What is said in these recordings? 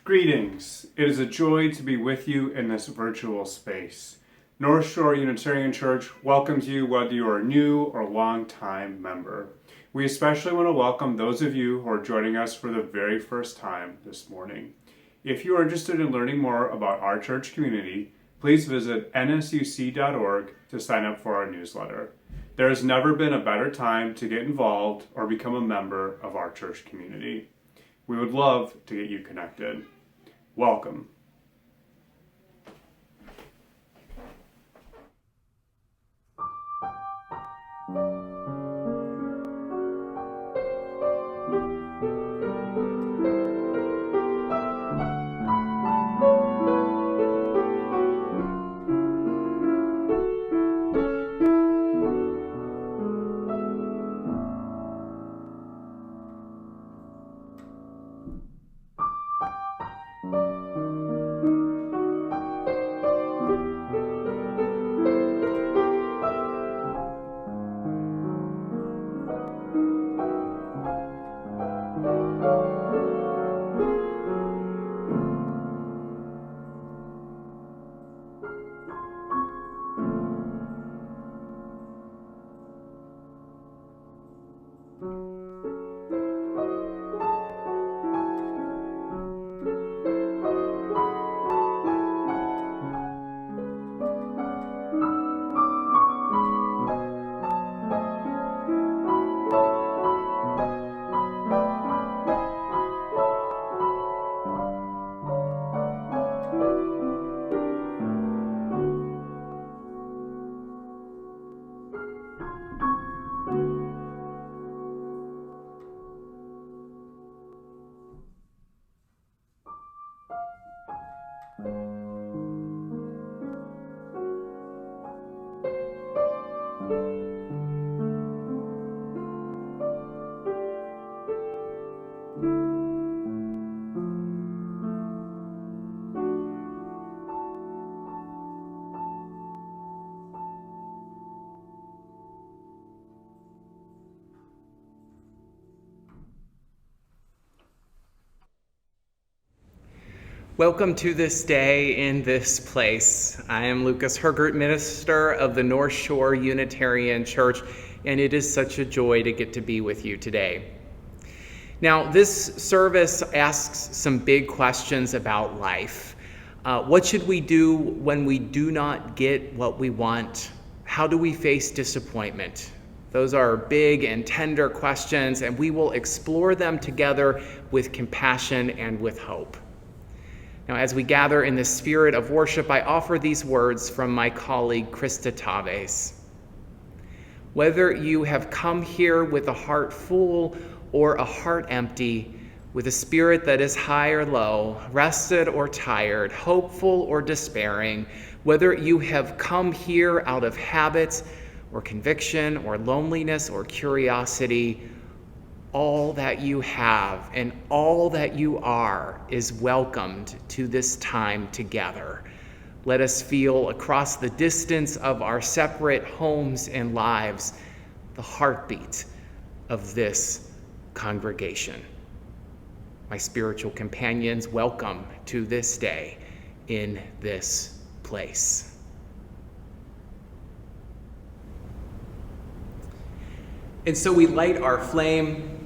Greetings. It is a joy to be with you in this virtual space. North Shore Unitarian Church welcomes you whether you are a new or long-time member. We especially want to welcome those of you who are joining us for the very first time this morning. If you are interested in learning more about our church community, please visit nsuc.org to sign up for our newsletter. There has never been a better time to get involved or become a member of our church community. We would love to get you connected. Welcome. Welcome to this day in this place. I am Lucas Hergert, minister of the North Shore Unitarian Church, and it is such a joy to get to be with you today. Now, this service asks some big questions about life. What should we do when we do not get what we want? How do we face disappointment? Those are big and tender questions, and we will explore them together with compassion and with hope. Now, as we gather in the spirit of worship, I offer these words from my colleague, Krista Taves. Whether you have come here with a heart full or a heart empty, with a spirit that is high or low, rested or tired, hopeful or despairing, whether you have come here out of habit or conviction or loneliness or curiosity, all that you have and all that you are is welcomed to this time together. Let us feel across the distance of our separate homes and lives the heartbeat of this congregation. My spiritual companions, welcome to this day in this place. And so we light our flame.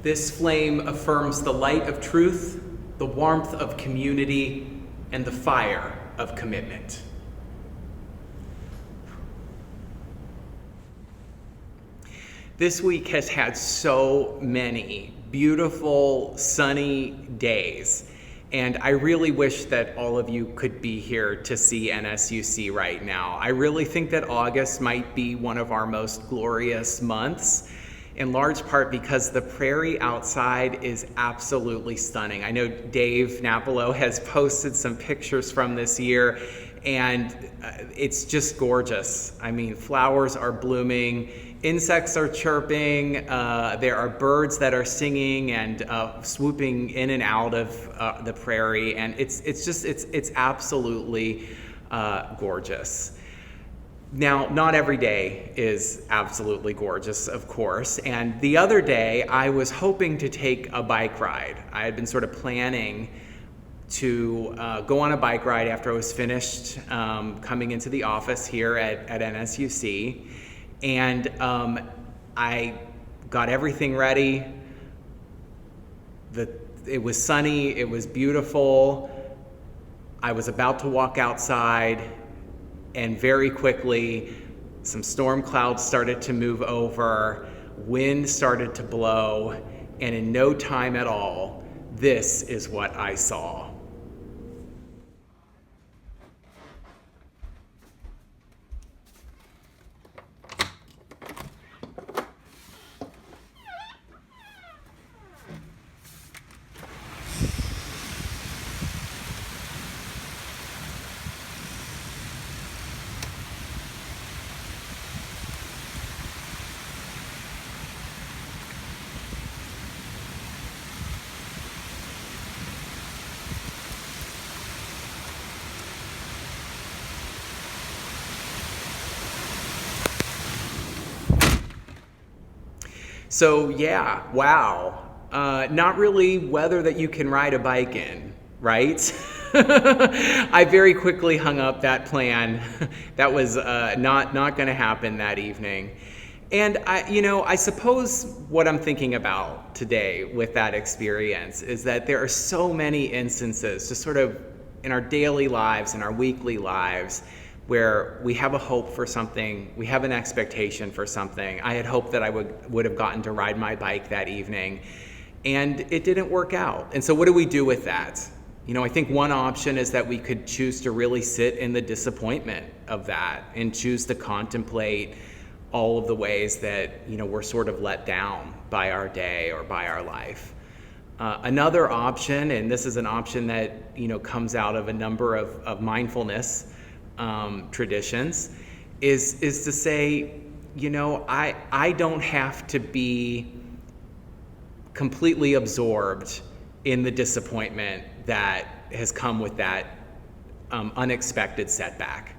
This flame affirms the light of truth, the warmth of community, and the fire of commitment. This week has had so many beautiful, sunny days. And I really wish that all of you could be here to see NSUC right now. I really think that August might be one of our most glorious months, in large part because the prairie outside is absolutely stunning. I know Dave Napolo has posted some pictures from this year, and it's just gorgeous. I mean, flowers are blooming, insects are chirping, there are birds that are singing and swooping in and out of the prairie, and it's absolutely gorgeous. Now, not every day is absolutely gorgeous, of course. And the other day, I was hoping to take a bike ride. I had been sort of planning to go on a bike ride after I was finished coming into the office here at NSUC. And I got everything ready. It was sunny, it was beautiful. I was about to walk outside, and very quickly, some storm clouds started to move over, wind started to blow, and in no time at all, this is what I saw. So yeah, wow. Not really weather that you can ride a bike in, right? I very quickly hung up that plan. That was not going to happen that evening. And I suppose what I'm thinking about today with that experience is that there are so many instances, just sort of in our daily lives, in our weekly lives, where we have a hope for something, we have an expectation for something. I had hoped that I would have gotten to ride my bike that evening, and it didn't work out. And so what do we do with that? I think one option is that we could choose to really sit in the disappointment of that and choose to contemplate all of the ways that, we're sort of let down by our day or by our life. Another option, and this is an option that, comes out of a number of mindfulness traditions, is to say, I don't have to be completely absorbed in the disappointment that has come with that unexpected setback.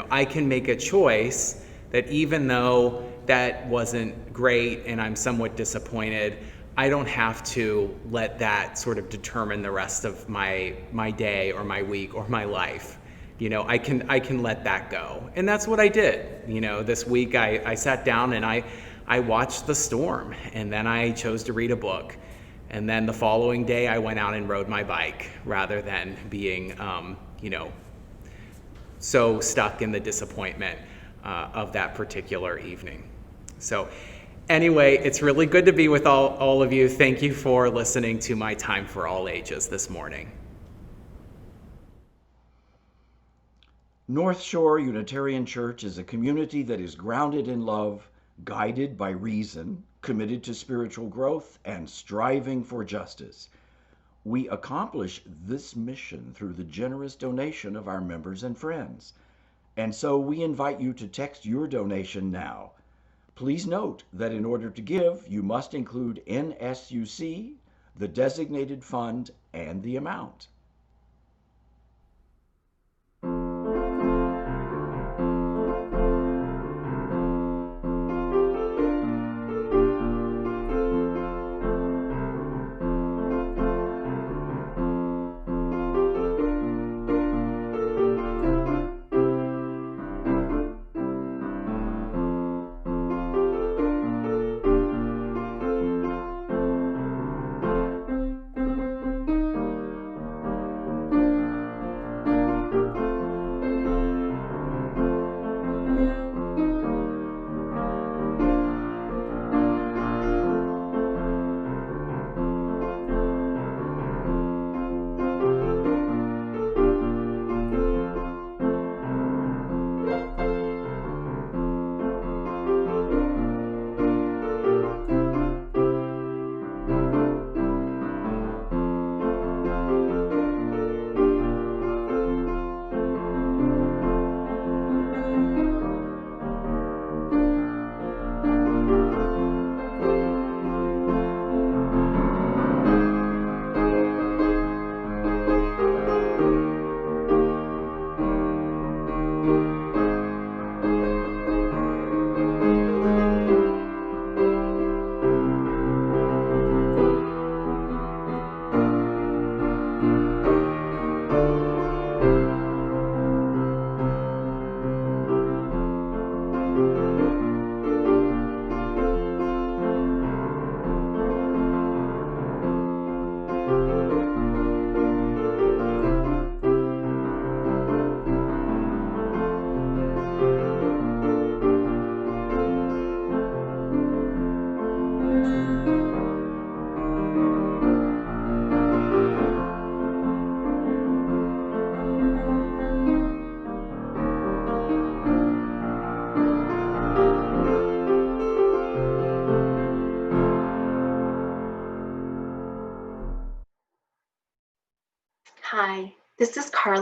I can make a choice that even though that wasn't great and I'm somewhat disappointed, I don't have to let that sort of determine the rest of my day or my week or my life. I can let that go. And that's what I did. This week I sat down and I watched the storm, and then I chose to read a book. And then the following day I went out and rode my bike rather than being, so stuck in the disappointment of that particular evening. So anyway, it's really good to be with all of you. Thank you for listening to my Time for All Ages this morning. North Shore Unitarian Church is a community that is grounded in love, guided by reason, committed to spiritual growth, and striving for justice. We accomplish this mission through the generous donation of our members and friends. And so we invite you to text your donation now. Please note that in order to give, you must include NSUC, the designated fund, and the amount.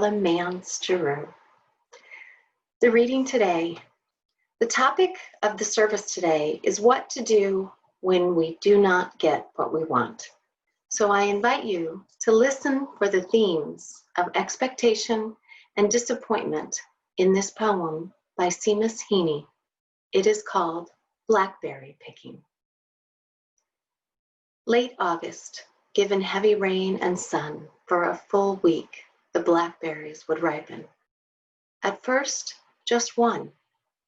Mansteru. The reading today, the topic of the service today is what to do when we do not get what we want. So I invite you to listen for the themes of expectation and disappointment in this poem by Seamus Heaney. It is called Blackberry Picking. Late August, given heavy rain and sun for a full week, the blackberries would ripen. At first, just one,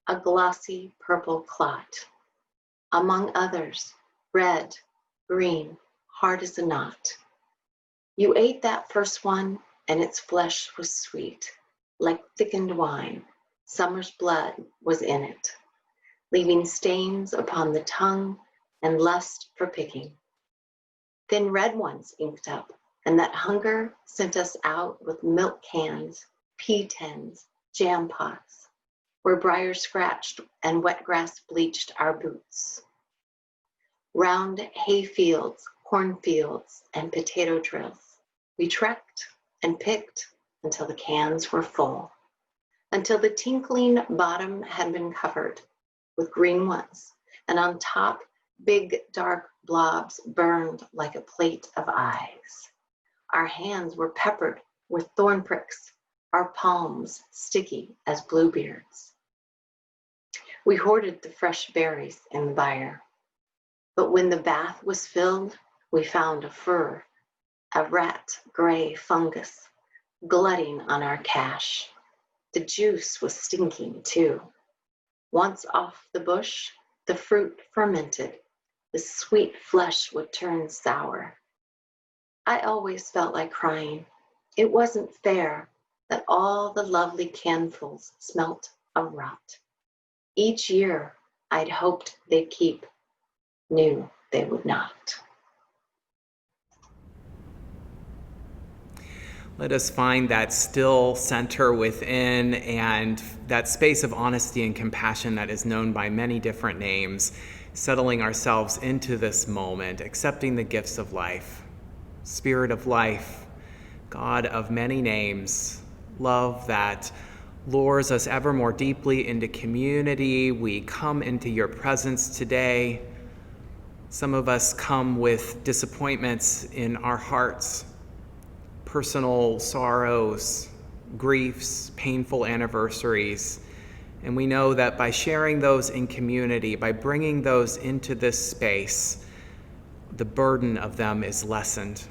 a glossy purple clot. Among others, red, green, hard as a knot. You ate that first one, and its flesh was sweet, like thickened wine. Summer's blood was in it, leaving stains upon the tongue and lust for picking. Then red ones inked up, and that hunger sent us out with milk cans, pea tins, jam pots, where briars scratched and wet grass bleached our boots. Round hay fields, cornfields, and potato drills, we trekked and picked until the cans were full, until the tinkling bottom had been covered with green ones, and on top, big dark blobs burned like a plate of eyes. Our hands were peppered with thorn pricks, our palms sticky as bluebeards. We hoarded the fresh berries in the byre, but when the bath was filled, we found a fur, a rat gray fungus, glutting on our cache. The juice was stinking too. Once off the bush, the fruit fermented. The sweet flesh would turn sour. I always felt like crying. It wasn't fair that all the lovely canfuls smelt of rot. Each year, I'd hoped they'd keep, knew they would not. Let us find that still center within and that space of honesty and compassion that is known by many different names, settling ourselves into this moment, accepting the gifts of life. Spirit of life, God of many names, love that lures us ever more deeply into community. We come into your presence today. Some of us come with disappointments in our hearts, personal sorrows, griefs, painful anniversaries. And we know that by sharing those in community, by bringing those into this space, the burden of them is lessened.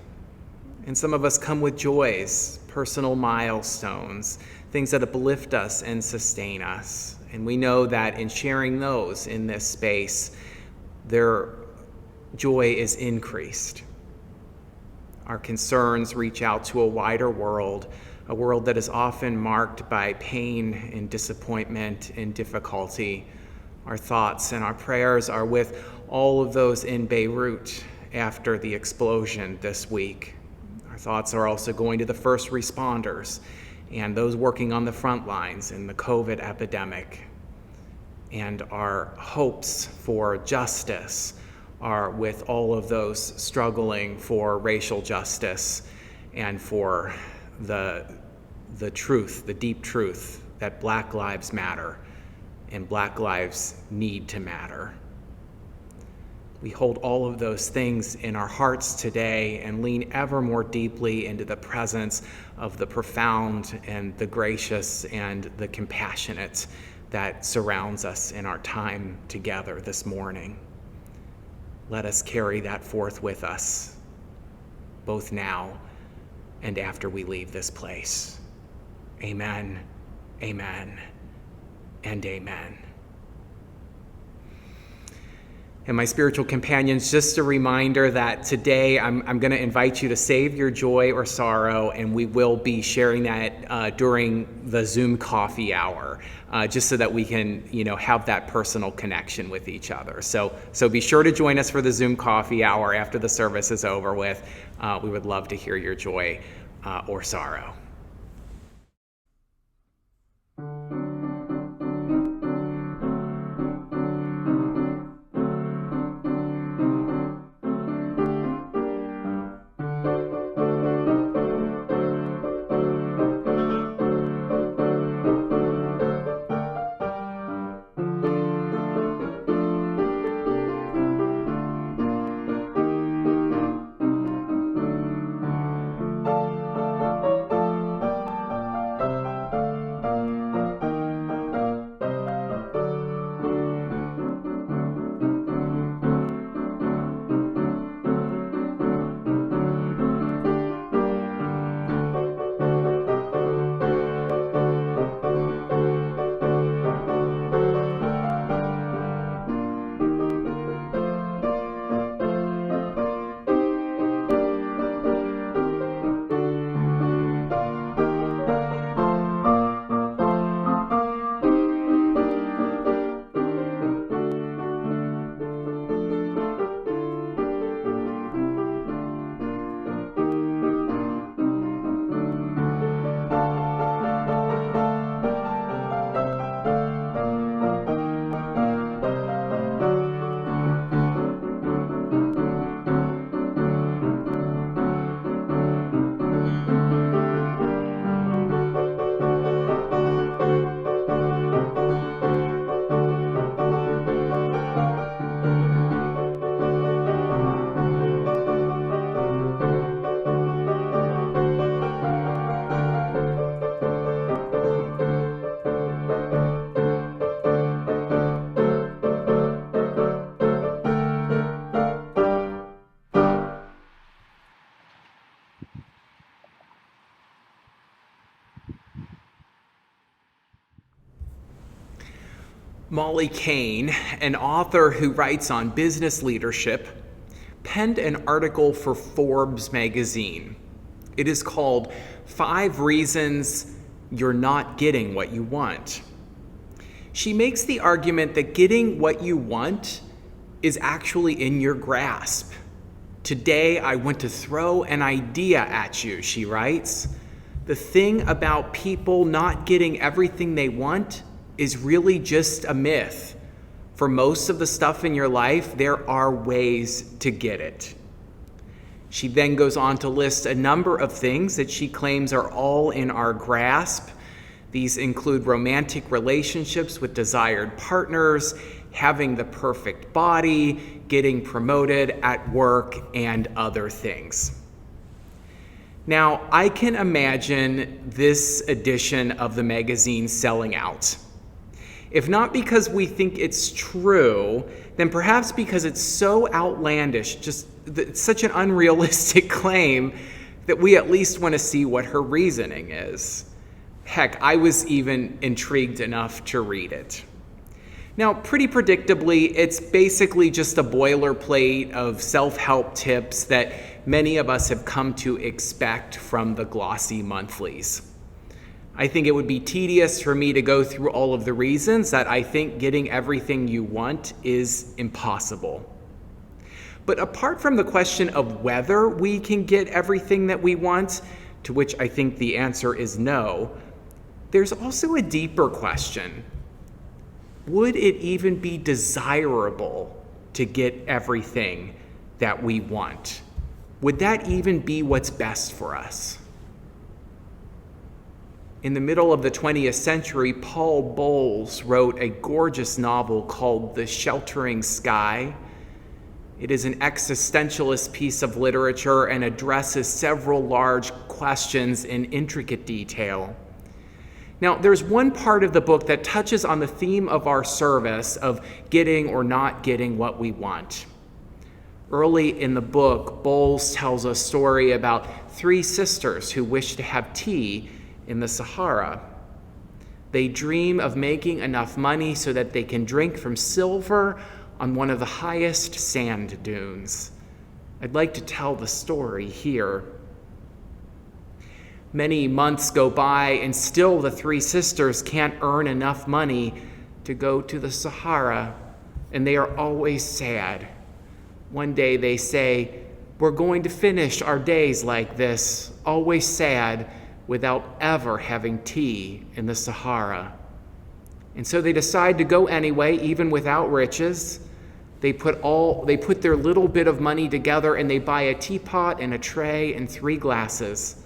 And some of us come with joys, personal milestones, things that uplift us and sustain us. And we know that in sharing those in this space, their joy is increased. Our concerns reach out to a wider world, a world that is often marked by pain and disappointment and difficulty. Our thoughts and our prayers are with all of those in Beirut after the explosion this week. Our thoughts are also going to the first responders and those working on the front lines in the COVID epidemic. And our hopes for justice are with all of those struggling for racial justice and for the truth, the deep truth that Black lives matter and Black lives need to matter. We hold all of those things in our hearts today and lean ever more deeply into the presence of the profound and the gracious and the compassionate that surrounds us in our time together this morning. Let us carry that forth with us, both now and after we leave this place. Amen, amen, and amen. And my spiritual companions, just a reminder that today I'm going to invite you to save your joy or sorrow, and we will be sharing that during the Zoom coffee hour, just so that we can, have that personal connection with each other. So be sure to join us for the Zoom coffee hour after the service is over with. We would love to hear your joy or sorrow. Molly Kane, an author who writes on business leadership, penned an article for Forbes magazine. It is called 5 Reasons You're Not Getting What You Want. She makes the argument that getting what you want is actually in your grasp. Today, I want to throw an idea at you, she writes. The thing about people not getting everything they want is really just a myth. For most of the stuff in your life, there are ways to get it. She then goes on to list a number of things that she claims are all in our grasp. These include romantic relationships with desired partners, having the perfect body, getting promoted at work, and other things. Now, I can imagine this edition of the magazine selling out. If not because we think it's true, then perhaps because it's so outlandish, it's such an unrealistic claim that we at least want to see what her reasoning is. Heck, I was even intrigued enough to read it. Now, pretty predictably, it's basically just a boilerplate of self-help tips that many of us have come to expect from the glossy monthlies. I think it would be tedious for me to go through all of the reasons that I think getting everything you want is impossible. But apart from the question of whether we can get everything that we want, to which I think the answer is no, there's also a deeper question. Would it even be desirable to get everything that we want? Would that even be what's best for us? In the middle of the 20th century, Paul Bowles wrote a gorgeous novel called The Sheltering Sky. It is an existentialist piece of literature and addresses several large questions in intricate detail. Now, there's one part of the book that touches on the theme of our service of getting or not getting what we want. Early in the book, Bowles tells a story about 3 sisters who wish to have tea in the Sahara. They dream of making enough money so that they can drink from silver on one of the highest sand dunes. I'd like to tell the story here. Many months go by, and still the 3 sisters can't earn enough money to go to the Sahara, and they are always sad. One day they say, "We're going to finish our days like this, always sad, without ever having tea in the Sahara." And so they decide to go anyway, even without riches. They put their little bit of money together, and they buy a teapot and a tray and 3 glasses.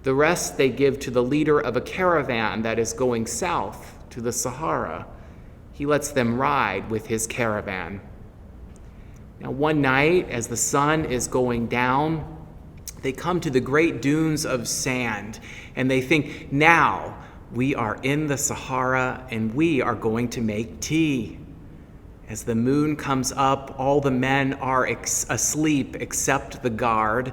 The rest they give to the leader of a caravan that is going south to the Sahara. He lets them ride with his caravan. Now, one night, as the sun is going down, they come to the great dunes of sand, and they think, now we are in the Sahara and we are going to make tea. As the moon comes up, all the men are asleep except the guard.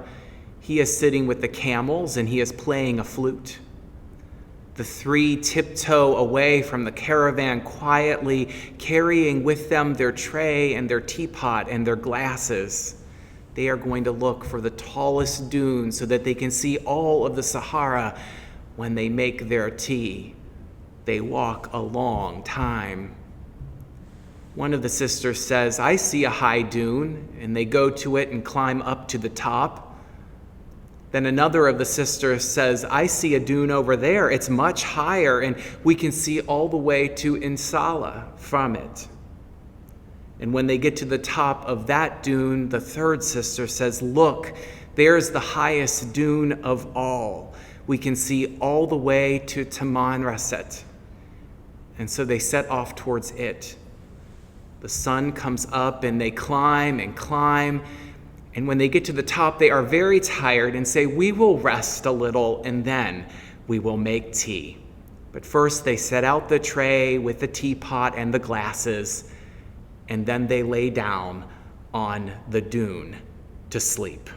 He is sitting with the camels and he is playing a flute. The 3 tiptoe away from the caravan quietly, carrying with them their tray and their teapot and their glasses. They are going to look for the tallest dune so that they can see all of the Sahara when they make their tea. They walk a long time. One of the sisters says, "I see a high dune," and they go to it and climb up to the top. Then another of the sisters says, "I see a dune over there. It's much higher, and we can see all the way to Insala from it." And when they get to the top of that dune, the 3rd sister says, "Look, there's the highest dune of all. We can see all the way to Tamanrasset." And so they set off towards it. The sun comes up and they climb and climb. And when they get to the top, they are very tired and say, "We will rest a little and then we will make tea." But first they set out the tray with the teapot and the glasses, and then they lay down on the dune to sleep.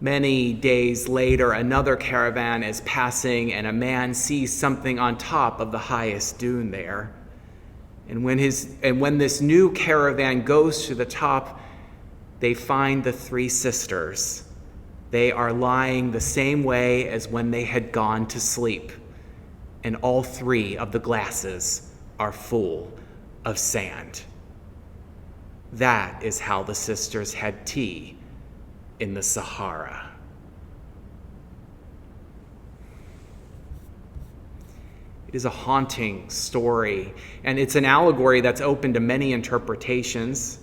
Many days later, another caravan is passing, and a man sees something on top of the highest dune there. And when this new caravan goes to the top, they find the three sisters. They are lying the same way as when they had gone to sleep, and all three of the glasses are full of sand. That is how the sisters had tea in the Sahara. It is a haunting story, and it's an allegory that's open to many interpretations.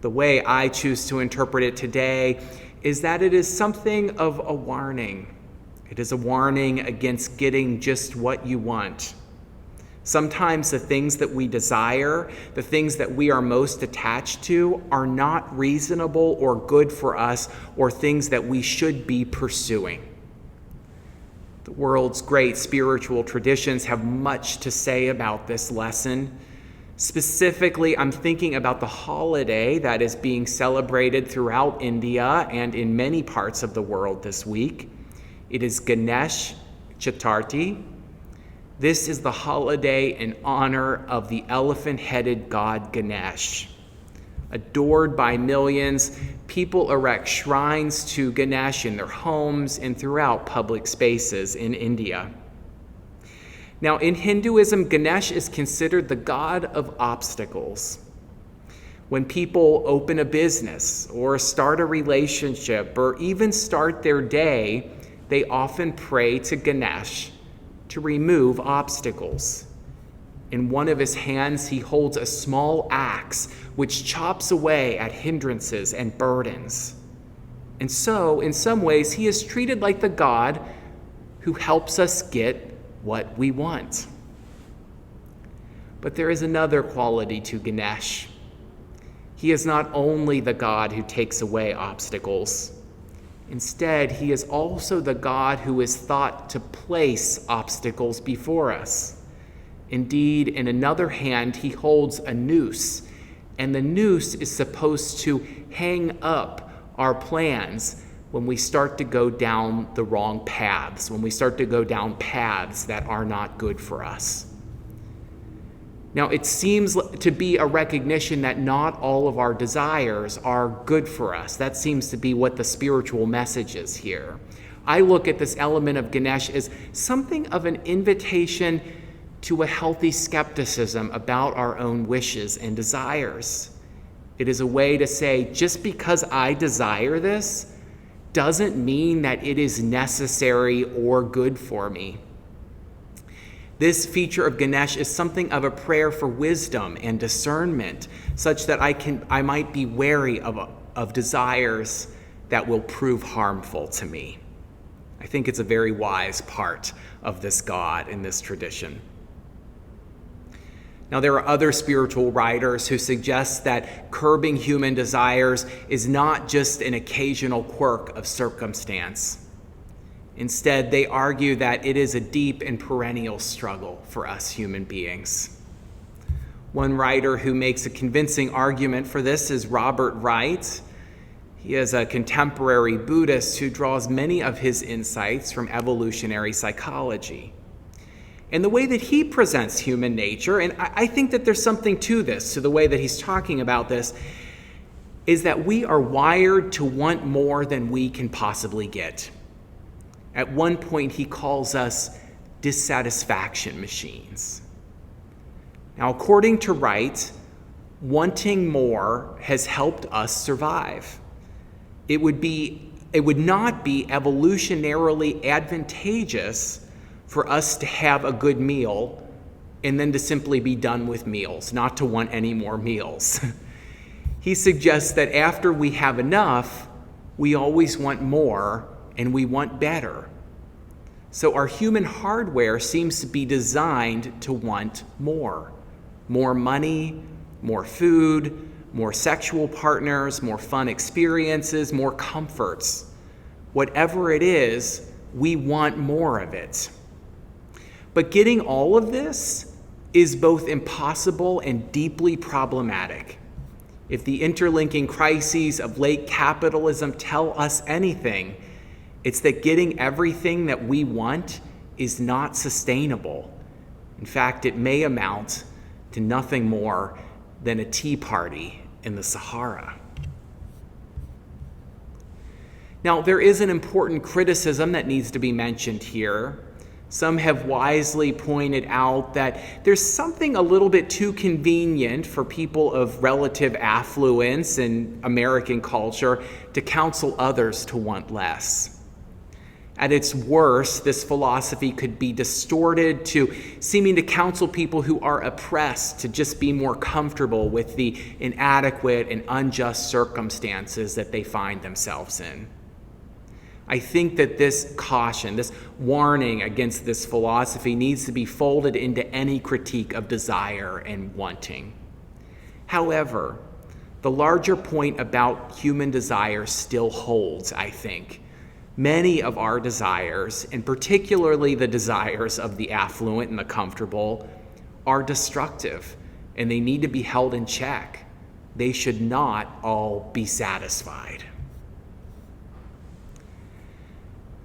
The way I choose to interpret it today is that it is something of a warning. It is a warning against getting just what you want. Sometimes the things that we desire, the things that we are most attached to, are not reasonable or good for us, or things that we should be pursuing. The world's great spiritual traditions have much to say about this lesson. Specifically, I'm thinking about the holiday that is being celebrated throughout India and in many parts of the world this week. It is Ganesh Chaturthi. This is the holiday in honor of the elephant-headed god Ganesh. Adored by millions, people erect shrines to Ganesh in their homes and throughout public spaces in India. Now, in Hinduism, Ganesh is considered the god of obstacles. When people open a business or start a relationship or even start their day, they often pray to Ganesh to remove obstacles. In one of his hands, he holds a small axe which chops away at hindrances and burdens. And so, in some ways, he is treated like the God who helps us get what we want. But there is another quality to Ganesh. He is not only the God who takes away obstacles. Instead, he is also the God who is thought to place obstacles before us. Indeed, in another hand, he holds a noose, and the noose is supposed to hang up our plans when we start to go down the wrong paths, when we start to go down paths that are not good for us. Now, it seems to be a recognition that not all of our desires are good for us. That seems to be what the spiritual message is here. I look at this element of Ganesh as something of an invitation to a healthy skepticism about our own wishes and desires. It is a way to say, just because I desire this doesn't mean that it is necessary or good for me. This feature of Ganesh is something of a prayer for wisdom and discernment, such that I might be wary of desires that will prove harmful to me. I think it's a very wise part of this God in this tradition. Now, there are other spiritual writers who suggest that curbing human desires is not just an occasional quirk of circumstance. Instead, they argue that it is a deep and perennial struggle for us human beings. One writer who makes a convincing argument for this is Robert Wright. He is a contemporary Buddhist who draws many of his insights from evolutionary psychology. And the way that he presents human nature, and I think that there's something to this, to the way that he's talking about this, is that we are wired to want more than we can possibly get. At one point, he calls us dissatisfaction machines. Now, according to Wright, wanting more has helped us survive. It would not be evolutionarily advantageous for us to have a good meal and then to simply be done with meals, not to want any more meals. He suggests that after we have enough, we always want more and we want better. So our human hardware seems to be designed to want more. More money, more food, more sexual partners, more fun experiences, more comforts. Whatever it is, we want more of it. But getting all of this is both impossible and deeply problematic. If the interlinking crises of late capitalism tell us anything, it's that getting everything that we want is not sustainable. In fact, it may amount to nothing more than a tea party in the Sahara. Now, there is an important criticism that needs to be mentioned here. Some have wisely pointed out that there's something a little bit too convenient for people of relative affluence in American culture to counsel others to want less. At its worst, this philosophy could be distorted to seeming to counsel people who are oppressed to just be more comfortable with the inadequate and unjust circumstances that they find themselves in. I think that this caution, this warning against this philosophy needs to be folded into any critique of desire and wanting. However, the larger point about human desire still holds, I think. Many of our desires, and particularly the desires of the affluent and the comfortable, are destructive, and they need to be held in check. They should not all be satisfied.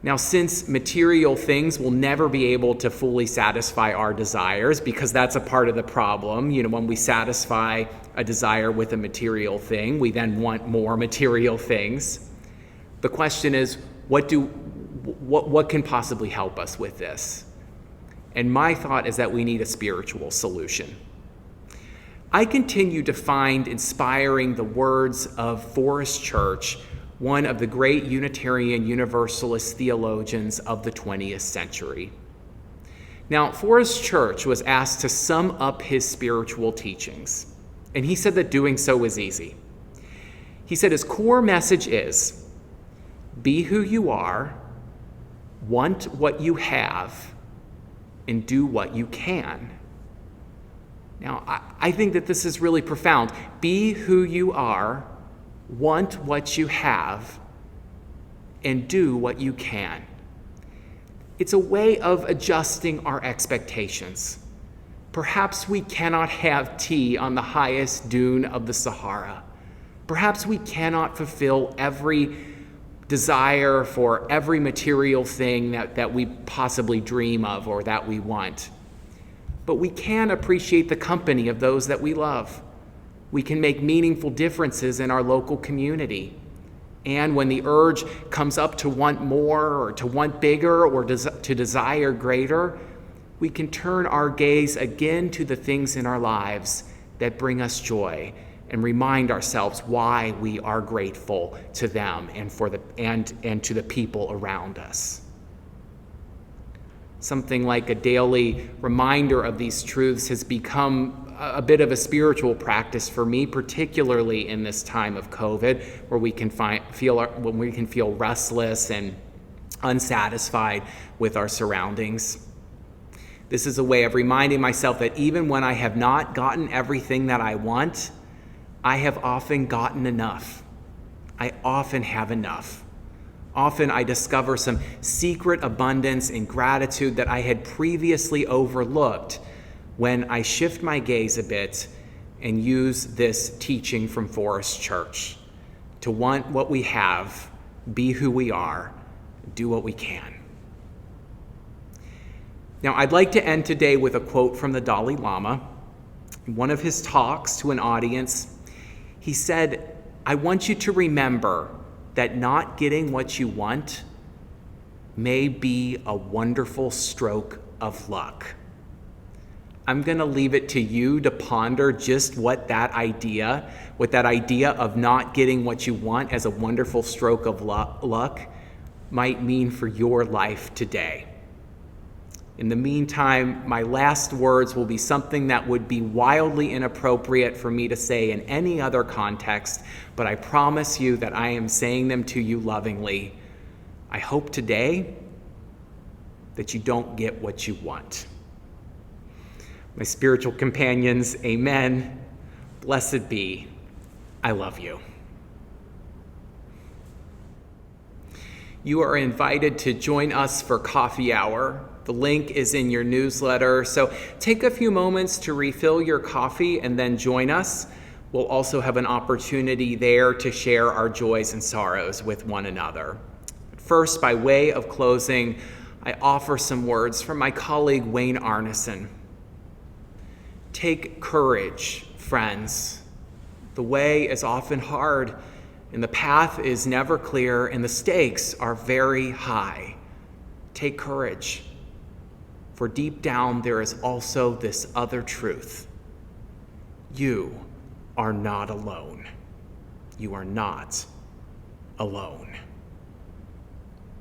Now, since material things will never be able to fully satisfy our desires, because that's a part of the problem, when we satisfy a desire with a material thing, we then want more material things. The question is, what can possibly help us with this? And my thought is that we need a spiritual solution. I continue to find inspiring the words of Forrest Church, one of the great Unitarian Universalist theologians of the 20th century. Now, Forrest Church was asked to sum up his spiritual teachings, and he said that doing so was easy. He said his core message is, be who you are, want what you have, and do what you can. Now, I think that this is really profound. Be who you are, want what you have, and do what you can. It's a way of adjusting our expectations. Perhaps we cannot have tea on the highest dune of the Sahara. Perhaps we cannot fulfill every desire for every material thing that we possibly dream of or that we want. But we can appreciate the company of those that we love. We can make meaningful differences in our local community. And when the urge comes up to want more or to want bigger or to desire greater, we can turn our gaze again to the things in our lives that bring us joy and remind ourselves why we are grateful to them and to the people around us. Something like a daily reminder of these truths has become a bit of a spiritual practice for me, particularly in this time of COVID, where we can feel restless and unsatisfied with our surroundings. This is a way of reminding myself that even when I have not gotten everything that I want, I have often gotten enough. I often have enough. Often I discover some secret abundance and gratitude that I had previously overlooked when I shift my gaze a bit and use this teaching from Forrest Church to want what we have, be who we are, do what we can. Now, I'd like to end today with a quote from the Dalai Lama. In one of his talks to an audience, he said, "I want you to remember that not getting what you want may be a wonderful stroke of luck." I'm going to leave it to you to ponder just what that idea of not getting what you want as a wonderful stroke of luck might mean for your life today. In the meantime, my last words will be something that would be wildly inappropriate for me to say in any other context, but I promise you that I am saying them to you lovingly. I hope today that you don't get what you want. My spiritual companions, amen. Blessed be. I love you. You are invited to join us for coffee hour. The link is in your newsletter, so take a few moments to refill your coffee and then join us. We'll also have an opportunity there to share our joys and sorrows with one another. First, by way of closing, I offer some words from my colleague Wayne Arneson. Take courage, friends. The way is often hard, and the path is never clear, and the stakes are very high. Take courage, for deep down there is also this other truth. You are not alone. You are not alone.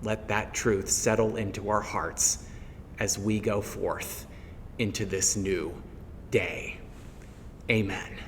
Let that truth settle into our hearts as we go forth into this new day. Amen.